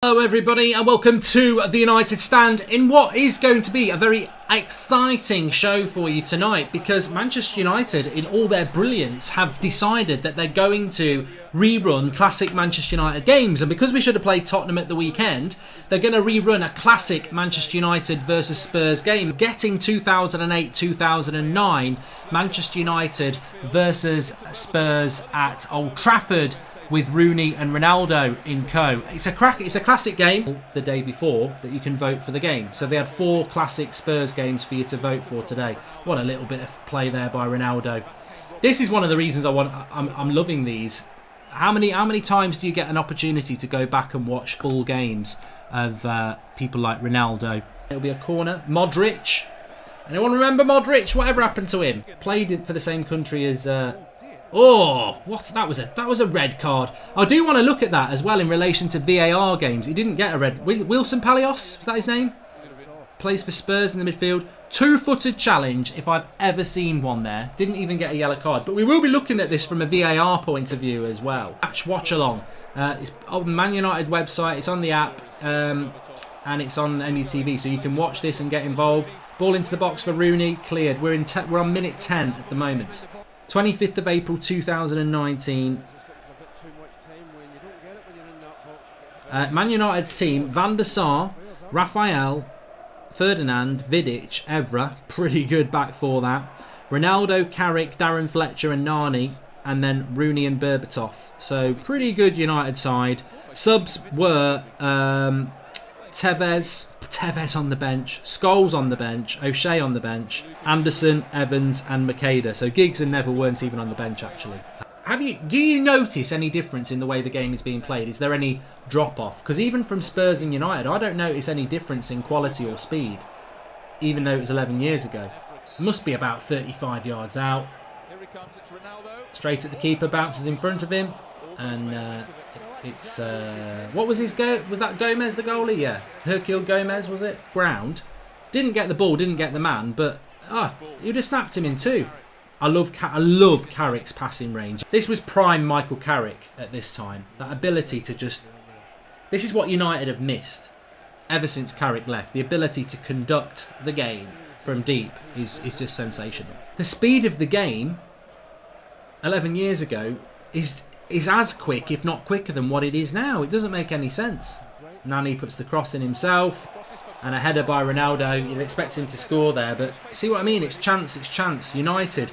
Hello everybody and welcome to the United Stand in what is going to be a very exciting show for you tonight, because Manchester United in all their brilliance have decided that they're going to rerun classic Manchester United games, and because we should have played Tottenham at the weekend, they're going to rerun a classic Manchester United versus Spurs game, getting 2008-2009 Manchester United versus Spurs at Old Trafford with Rooney and Ronaldo in co. It's a classic game the day before that you can vote for the game. So they had 4 classic Spurs games for you to vote for today. What a little bit of play there by Ronaldo. This is one of the reasons I'm loving these. How many times do you get an opportunity to go back and watch full games of people like Ronaldo? It'll be a corner. Modric. Anyone remember Modric? Whatever happened to him? Played for the same country as oh, what? That was a red card. I do want to look at that as well in relation to VAR games. He didn't get a red. Wilson Palios, is that his name? Plays for Spurs in the midfield. 2-footed challenge, if I've ever seen one there. Didn't even get a yellow card. But we will be looking at this from a VAR point of view as well. Match watch along. It's on the Man United website. It's on the app, and it's on MUTV, so you can watch this and get involved. Ball into the box for Rooney, cleared. We're on minute 10 at the moment. 25th of April 2019. Man United's team: Van der Sar, Raphael, Ferdinand, Vidic, Evra. Pretty good back for that. Ronaldo, Carrick, Darren Fletcher and Nani. And then Rooney and Berbatov. So pretty good United side. Subs were Tevez on the bench, Scholes on the bench, O'Shea on the bench, Anderson, Evans and Makeda. So Giggs and Neville weren't even on the bench actually. Do you notice any difference in the way the game is being played? Is there any drop off? Because even from Spurs and United, I don't notice any difference in quality or speed, even though it was 11 years ago. It must be about 35 yards out. Straight at the keeper, bounces in front of him, and it's what was his go? Was that Gomez the goalie? Yeah, Hercule Gomez was it? Ground. Didn't get the ball, didn't get the man, but you'd have snapped him in two. I love Carrick's passing range. This was prime Michael Carrick at this time. That ability to just... This is what United have missed ever since Carrick left. The ability to conduct the game from deep is just sensational. The speed of the game 11 years ago is as quick, if not quicker, than what it is now. It doesn't make any sense. Nani puts the cross in himself, and a header by Ronaldo. You'd expect him to score there, but see what I mean? It's chance. United,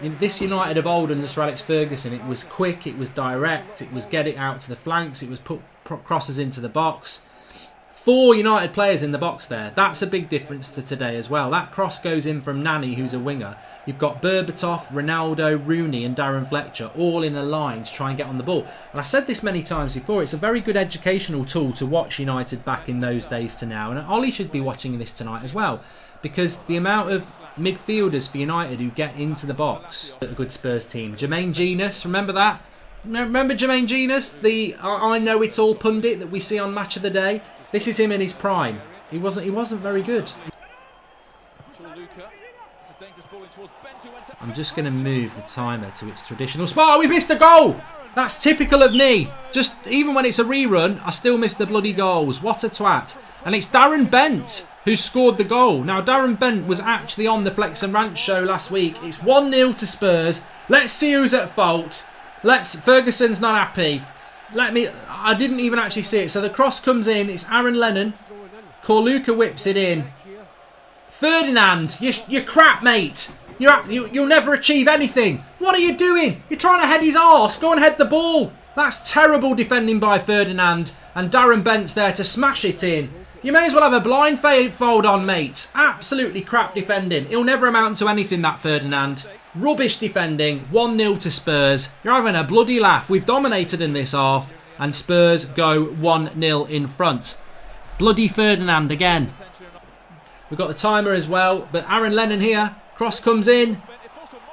in this United of old under Sir Alex Ferguson, it was quick, it was direct, it was get it out to the flanks, it was put crosses into the box. 4 United players in the box there. That's a big difference to today as well. That cross goes in from Nani, who's a winger. You've got Berbatov, Ronaldo, Rooney and Darren Fletcher all in a line to try and get on the ball. And I said this many times before, it's a very good educational tool to watch United back in those days to now. And Ollie should be watching this tonight as well, because the amount of midfielders for United who get into the box. A good Spurs team. Jermaine Genius, remember that? Remember Jermaine Genius, the I know it all pundit that we see on Match of the Day? This is him in his prime. He wasn't very good. I'm just going to move the timer to its traditional spot. Oh, we missed a goal! That's typical of me. Just even when it's a rerun, I still miss the bloody goals. What a twat. And it's Darren Bent who scored the goal. Now, Darren Bent was actually on the Flex and Rant show last week. It's 1-0 to Spurs. Let's see who's at fault. Ferguson's not happy. I didn't even actually see it. So the cross comes in. It's Aaron Lennon. Corluka whips it in. Ferdinand, you're crap, mate. You'll never achieve anything. What are you doing? You're trying to head his arse. Go and head the ball. That's terrible defending by Ferdinand. And Darren Bent's there to smash it in. You may as well have a blindfold on, mate. Absolutely crap defending. He'll never amount to anything, that Ferdinand. Rubbish defending. 1-0 to Spurs. You're having a bloody laugh. We've dominated in this half, and Spurs go 1-0 in front. Bloody Ferdinand again. We've got the timer as well, but Aaron Lennon here. Cross comes in.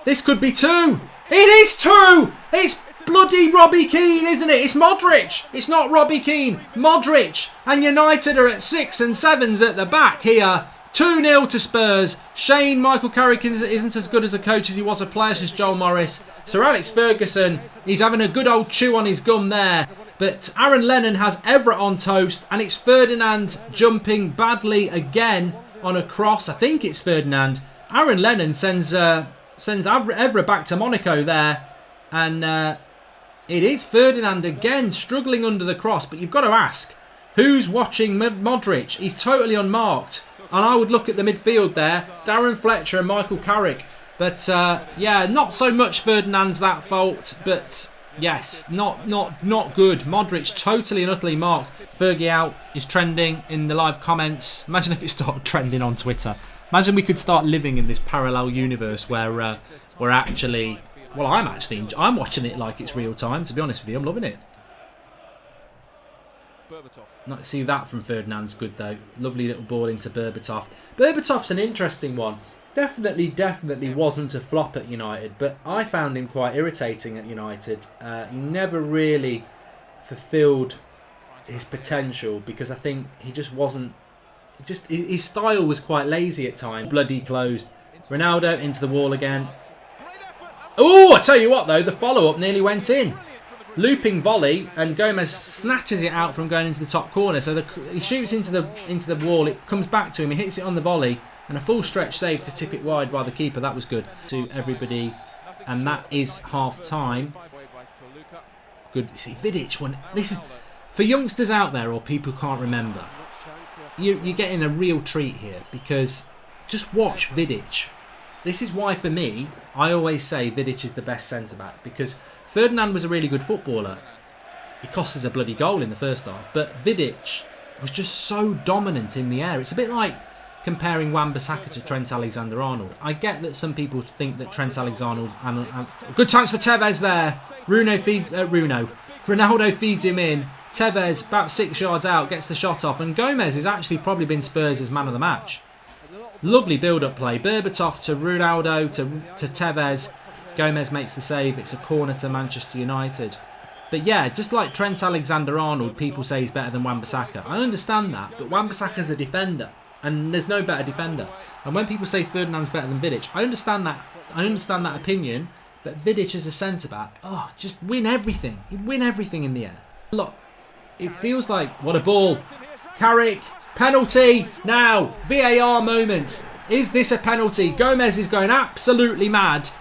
This could be 2. It is 2! It's bloody Robbie Keane, isn't it? It's Modric. It's not Robbie Keane. Modric. And United are at 6 and 7s at the back here. 2-0 to Spurs. Shane, Michael Carrick isn't as good as a coach as he was a player, says Joel Morris. Sir Alex Ferguson, he's having a good old chew on his gum there. But Aaron Lennon has Everett on toast, and it's Ferdinand jumping badly again on a cross. I think it's Ferdinand. Aaron Lennon sends Everett back to Monaco there, and it is Ferdinand again struggling under the cross. But you've got to ask, who's watching Modric? He's totally unmarked. And I would look at the midfield there, Darren Fletcher and Michael Carrick. But yeah, not so much Ferdinand's that fault, but yes, not good. Modric totally and utterly marked. Fergie out is trending in the live comments. Imagine if it started trending on Twitter. Imagine we could start living in this parallel universe where we're actually, well, I'm watching it like it's real time. To be honest with you, I'm loving it. Not see that from Ferdinand's good though. Lovely little ball into Berbatov. Berbatov's an interesting one. Definitely wasn't a flop at United, but I found him quite irritating at United. He never really fulfilled his potential because I think he just wasn't. His style was quite lazy at times. Bloody closed. Ronaldo into the wall again. Oh, I tell you what though, the follow-up nearly went in. Looping volley, and Gomez snatches it out from going into the top corner. So he shoots into the wall. It comes back to him. He hits it on the volley, and a full stretch save to tip it wide by the keeper. That was good to everybody, and that is half time. Good. See Vidic. When this is for youngsters out there or people who can't remember, you're getting a real treat here because just watch Vidic. This is why for me, I always say Vidic is the best centre back because Ferdinand was a really good footballer. He cost us a bloody goal in the first half. But Vidic was just so dominant in the air. It's a bit like comparing Wan-Bissaka to Trent Alexander-Arnold. I get that some people think that Trent Alexander-Arnold... Good chance for Tevez there. Ronaldo feeds him in. Tevez, about 6 yards out, gets the shot off. And Gomez has actually probably been Spurs' man of the match. Lovely build-up play. Berbatov to Ronaldo to Tevez. Gomez makes the save. It's a corner to Manchester United. But yeah, just like Trent Alexander-Arnold, people say he's better than Wan-Bissaka. I understand that, but Wan-Bissaka's a defender, and there's no better defender. And when people say Ferdinand's better than Vidic, I understand that. I understand that opinion. But Vidic as a centre-back, just win everything. He'd win everything in the air. Look, it feels like, what a ball. Carrick, penalty. Now, VAR moment. Is this a penalty? Gomez is going absolutely mad.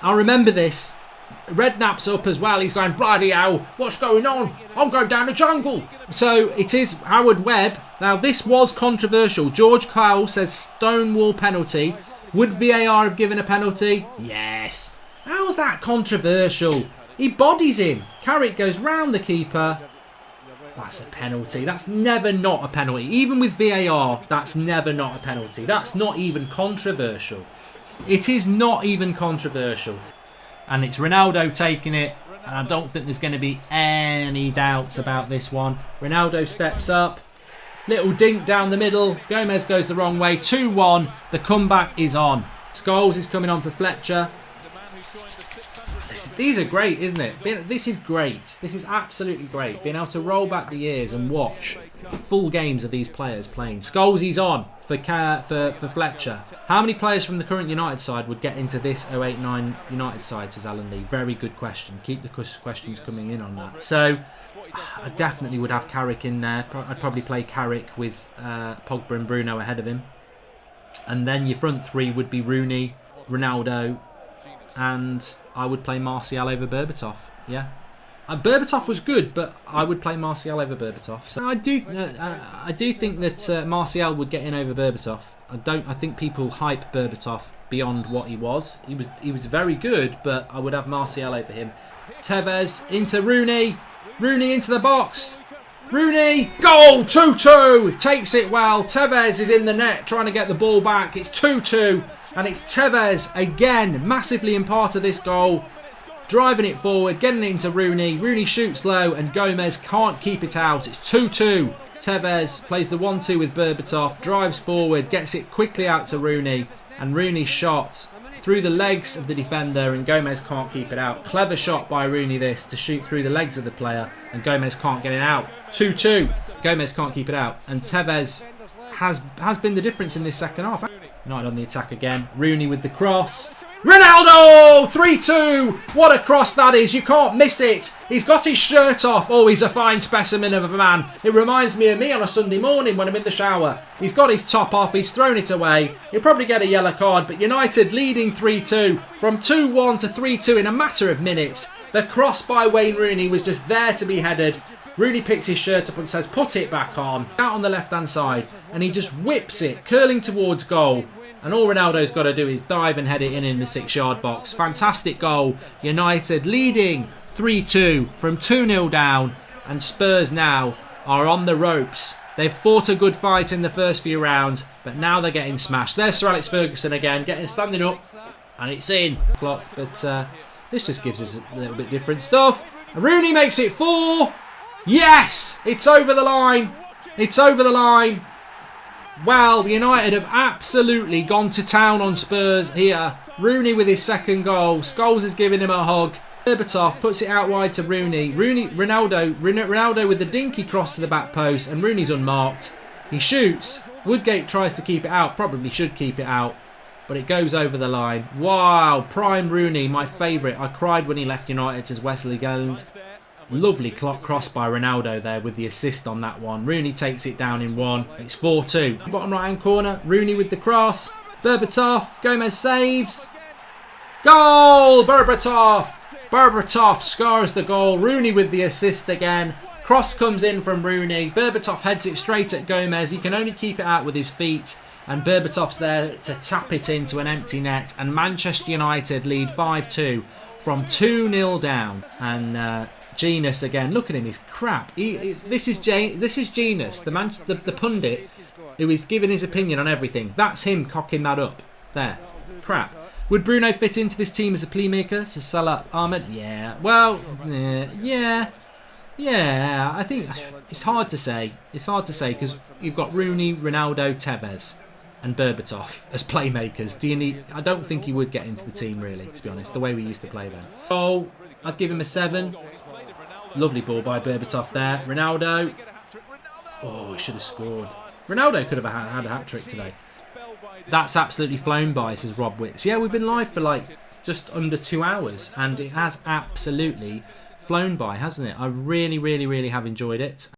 I remember this. Redknapp's up as well. He's going, bloody hell, what's going on? I'm going down the jungle. So it is Howard Webb. Now this was controversial. George Cowell says stonewall penalty. Would VAR have given a penalty? Yes. How's that controversial? He bodies him. Carrick goes round the keeper. That's a penalty. That's never not a penalty. Even with VAR, that's never not a penalty. That's not even controversial. It is not even controversial. And it's Ronaldo taking it. And I don't think there's going to be any doubts about this one. Ronaldo steps up. Little dink down the middle. Gomez goes the wrong way. 2-1. The comeback is on. Scholes is coming on for Fletcher. These are great, isn't it? This is great. This is absolutely great. Being able to roll back the years and watch full games of these players playing. Scholes on for Fletcher. How many players from the current United side would get into this 08-09 United side, says Alan Lee? Very good question. Keep the questions coming in on that. So, I definitely would have Carrick in there. I'd probably play Carrick with Pogba and Bruno ahead of him. And then your front three would be Rooney, Ronaldo, and I would play Martial over Berbatov. Yeah, Berbatov was good, but I would play Martial over Berbatov. So I do think that Martial would get in over Berbatov. I think people hype Berbatov beyond what he was. He was very good, but I would have Martial over him. Tevez into Rooney. Rooney into the box. Rooney, goal, 2-2. Takes it well. Tevez is in the net trying to get the ball back. It's 2-2. And it's Tevez again, massively in part of this goal. Driving it forward, getting it into Rooney. Rooney shoots low and Gomez can't keep it out. It's 2-2. Tevez plays the 1-2 with Berbatov. Drives forward, gets it quickly out to Rooney. And Rooney's shot through the legs of the defender and Gomez can't keep it out. Clever shot by Rooney this to shoot through the legs of the player and Gomez can't get it out. 2-2. Gomez can't keep it out. And Tevez has been the difference in this second half. United on the attack again. Rooney with the cross. Ronaldo! 3-2! What a cross that is. You can't miss it. He's got his shirt off. Oh, he's a fine specimen of a man. It reminds me of me on a Sunday morning when I'm in the shower. He's got his top off. He's thrown it away. He'll probably get a yellow card. But United leading 3-2 from 2-1 to 3-2 in a matter of minutes. The cross by Wayne Rooney was just there to be headed. Rooney picks his shirt up and says, put it back on. Out on the left-hand side. And he just whips it, curling towards goal. And all Ronaldo's got to do is dive and head it in the 6-yard box. Fantastic goal. United leading 3-2 from 2-0 down. And Spurs now are on the ropes. They've fought a good fight in the first few rounds, but now they're getting smashed. There's Sir Alex Ferguson again, standing up. And it's in. Clock, but this just gives us a little bit different stuff. Rooney makes it 4. Yes! It's over the line. It's over the line. Well, United have absolutely gone to town on Spurs here. Rooney with his second goal. Scholes is giving him a hug. Berbatov puts it out wide to Rooney. Ronaldo with the dinky cross to the back post, and Rooney's unmarked. He shoots. Woodgate tries to keep it out. Probably should keep it out, but it goes over the line. Wow, prime Rooney, my favourite. I cried when he left United as Wesley Gold. Lovely cross by Ronaldo there with the assist on that one. Rooney takes it down in 1. It's 4-2. Bottom right hand corner. Rooney with the cross. Berbatov. Gomez saves. Goal! Berbatov. Berbatov scores the goal. Rooney with the assist again. Cross comes in from Rooney. Berbatov heads it straight at Gomez. He can only keep it out with his feet. And Berbatov's there to tap it into an empty net. And Manchester United lead 5-2 from 2-0 down. And Genius again. Look at him. He's crap. This is Genius, the pundit who is giving his opinion on everything. That's him cocking that up. There. Crap. Would Bruno fit into this team as a playmaker? So Salah, Ahmed? Yeah. Well, yeah. I think it's hard to say. It's hard to say because you've got Rooney, Ronaldo, Tevez and Berbatov as playmakers. I don't think he would get into the team really, to be honest, the way we used to play then. Oh, I'd give him a 7. Lovely ball by Berbatov there. Ronaldo. Oh, he should have scored. Ronaldo could have had a hat-trick today. That's absolutely flown by, says Rob Witts. Yeah, we've been live for like just under 2 hours, and it has absolutely flown by, hasn't it? I really, really, really have enjoyed it.